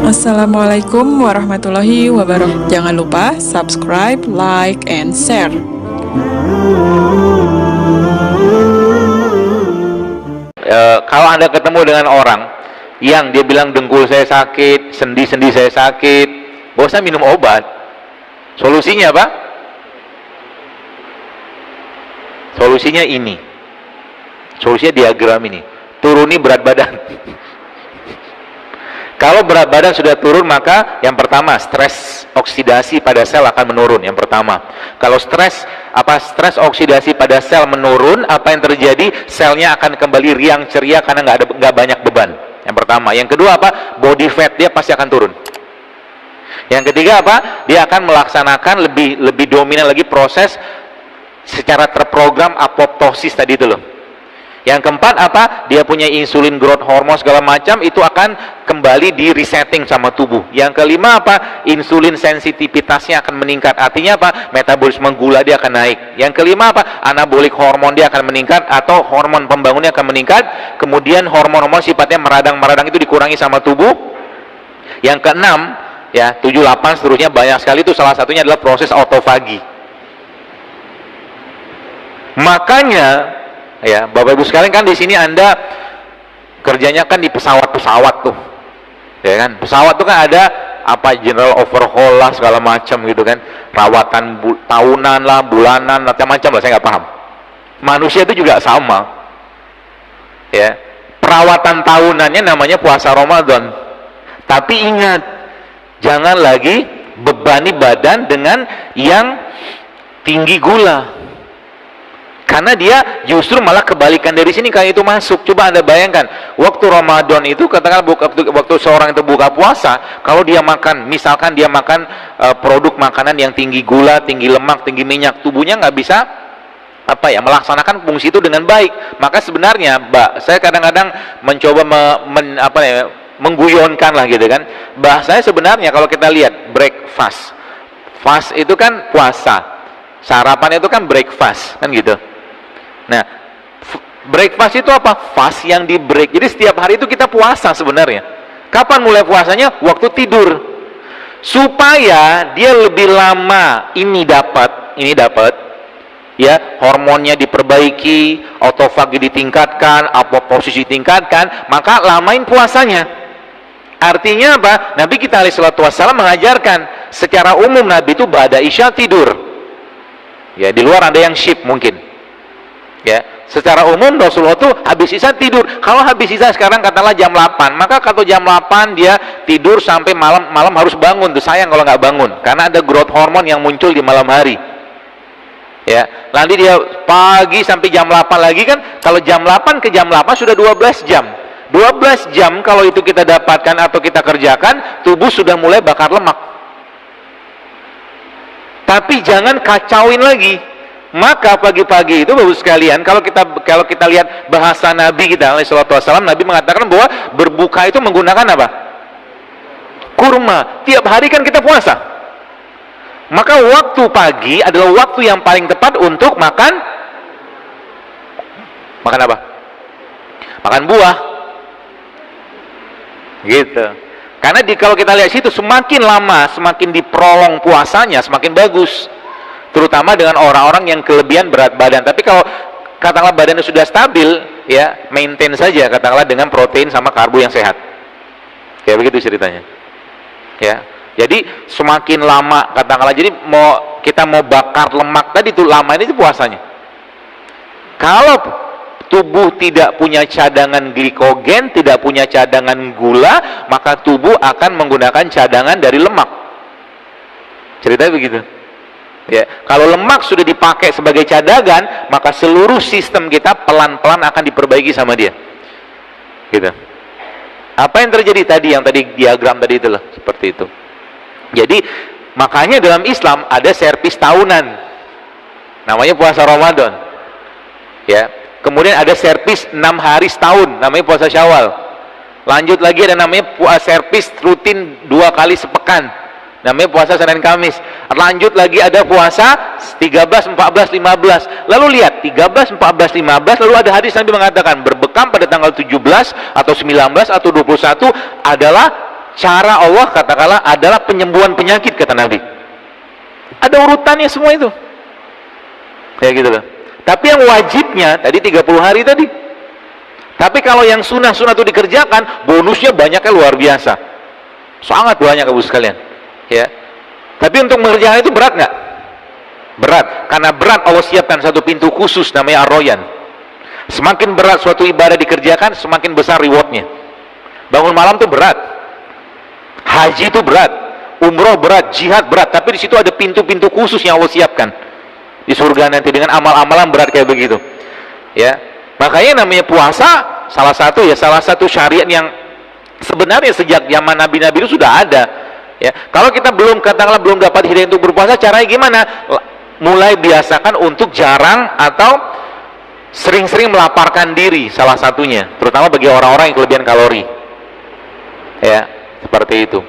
Assalamualaikum warahmatullahi wabarakatuh. Jangan lupa subscribe, like, and share. Kalau Anda ketemu dengan orang yang dia bilang dengkul saya sakit, sendi-sendi saya sakit, gak usah minum obat. Solusinya apa? Solusinya ini. Solusinya diagram ini. Turuni berat badan. Kalau berat badan sudah turun, maka yang pertama, stres oksidasi pada sel akan menurun. Yang pertama, kalau stres oksidasi pada sel menurun, apa yang terjadi? Selnya akan kembali riang ceria karena nggak banyak beban. Yang pertama. Yang kedua apa? Body fat dia pasti akan turun. Yang ketiga apa? Dia akan melaksanakan lebih dominan lagi proses secara terprogram apoptosis tadi itu loh. Yang keempat apa? Dia punya insulin, growth hormone segala macam, itu akan kembali di resetting sama tubuh. Yang kelima apa? Insulin sensitivitasnya akan meningkat. Artinya apa? Metabolisme gula dia akan naik. Yang kelima apa? Anabolik hormon dia akan meningkat, atau hormon pembangunnya akan meningkat. Kemudian hormon-hormon sifatnya meradang-meradang itu dikurangi sama tubuh. Yang keenam, ya 7, 8 seterusnya banyak sekali, itu salah satunya adalah proses autofagi. Makanya ya, Bapak Ibu sekalian, kan di sini Anda kerjanya kan di pesawat-pesawat tuh, ya kan? Pesawat tuh kan ada apa, general overhaul lah segala macam gitu kan, rawatan tahunan lah, bulanan, macam-macam lah, saya nggak paham. Manusia itu juga sama, ya. Perawatan tahunannya namanya puasa Ramadan. Tapi ingat, jangan lagi bebani badan dengan yang tinggi gula. Karena dia justru malah kebalikan dari sini kayak itu masuk. Coba Anda bayangkan, waktu Ramadan itu, katakan waktu seorang itu buka puasa, kalau dia makan, misalkan dia makan produk makanan yang tinggi gula, tinggi lemak, tinggi minyak, tubuhnya nggak bisa melaksanakan fungsi itu dengan baik. Maka sebenarnya, saya kadang-kadang mencoba mengguyonkan lah gitu kan. Bahasanya sebenarnya kalau kita lihat breakfast, fast itu kan puasa, sarapan itu kan breakfast kan gitu. Nah, breakfast itu apa? Fast yang di break. Jadi setiap hari itu kita puasa sebenarnya. Kapan mulai puasanya? Waktu tidur. Supaya dia lebih lama ini dapat, ya, hormonnya diperbaiki, autofagi ditingkatkan, apoptosis ditingkatkan, maka lamain puasanya. Artinya apa? Nabi kita alaihi salatu wassalam mengajarkan secara umum, Nabi itu ba'da isya tidur. Ya, di luar ada yang shift mungkin. Ya, secara umum Rasulullah tuh habis isya tidur. Kalau habis isya sekarang katakanlah jam 8, maka kalau jam 8 dia tidur sampai malam harus bangun. Tuh sayang kalau nggak bangun, karena ada growth hormone yang muncul di malam hari. Ya, nanti dia pagi sampai jam 8 lagi kan. Kalau jam 8 ke jam 8 sudah 12 jam. 12 jam kalau itu kita dapatkan atau kita kerjakan, tubuh sudah mulai bakar lemak. Tapi jangan kacauin lagi. Maka pagi-pagi itu bagus sekalian, kalau kita lihat bahasa Nabi kita alaihi salatu wassalam, Nabi mengatakan bahwa berbuka itu menggunakan apa? Kurma. Tiap hari kan kita puasa. Maka waktu pagi adalah waktu yang paling tepat untuk makan apa? Makan buah. Gitu. Karena kalau kita lihat situ, semakin lama, semakin diprolong puasanya, semakin bagus. Terutama dengan orang-orang yang kelebihan berat badan. Tapi kalau katakanlah badannya sudah stabil, ya maintain saja katakanlah dengan protein sama karbo yang sehat. Kayak begitu ceritanya. Ya. Jadi semakin lama katakanlah, jadi kita mau bakar lemak tadi itu lama ini puasanya. Kalau tubuh tidak punya cadangan glikogen, tidak punya cadangan gula, maka tubuh akan menggunakan cadangan dari lemak. Ceritanya begitu. Ya, kalau lemak sudah dipakai sebagai cadangan, maka seluruh sistem kita pelan-pelan akan diperbaiki sama dia. Gitu. Apa yang terjadi tadi, yang tadi diagram tadi itulah seperti itu. Jadi makanya dalam Islam ada servis tahunan, namanya puasa Ramadan. Ya. Kemudian ada servis 6 hari setahun, namanya puasa Syawal. Lanjut lagi ada namanya servis rutin 2 kali sepekan. namanya puasa Senin Kamis. Lanjut lagi ada puasa 13, 14, 15. Lalu lihat 13, 14, 15, lalu ada hadis Nabi mengatakan berbekam pada tanggal 17 atau 19 atau 21 adalah cara Allah, katakanlah adalah penyembuhan penyakit, kata Nabi. Ada urutannya semua itu. Kayak gitu loh. Tapi yang wajibnya tadi 30 hari tadi. Tapi kalau yang sunnah-sunnah itu dikerjakan, bonusnya banyaknya luar biasa. Sangat banyak, Ibu sekalian. Ya. Tapi untuk mengerjakan itu berat nggak? Berat. Karena berat, Allah siapkan satu pintu khusus namanya Ar-Royan. Semakin berat suatu ibadah dikerjakan, semakin besar rewardnya. Bangun malam itu berat. Haji itu berat. Umroh berat, jihad berat. Tapi di situ ada pintu-pintu khusus yang Allah siapkan di surga nanti dengan amal-amalan berat kayak begitu. Ya. Makanya namanya puasa salah satu syariat yang sebenarnya sejak zaman nabi-nabi itu sudah ada. Ya, kalau kita belum katakanlah belum dapat hidayah untuk berpuasa, caranya gimana? Mulai biasakan untuk jarang atau sering-sering melaparkan diri, salah satunya, terutama bagi orang-orang yang kelebihan kalori. Ya, seperti itu.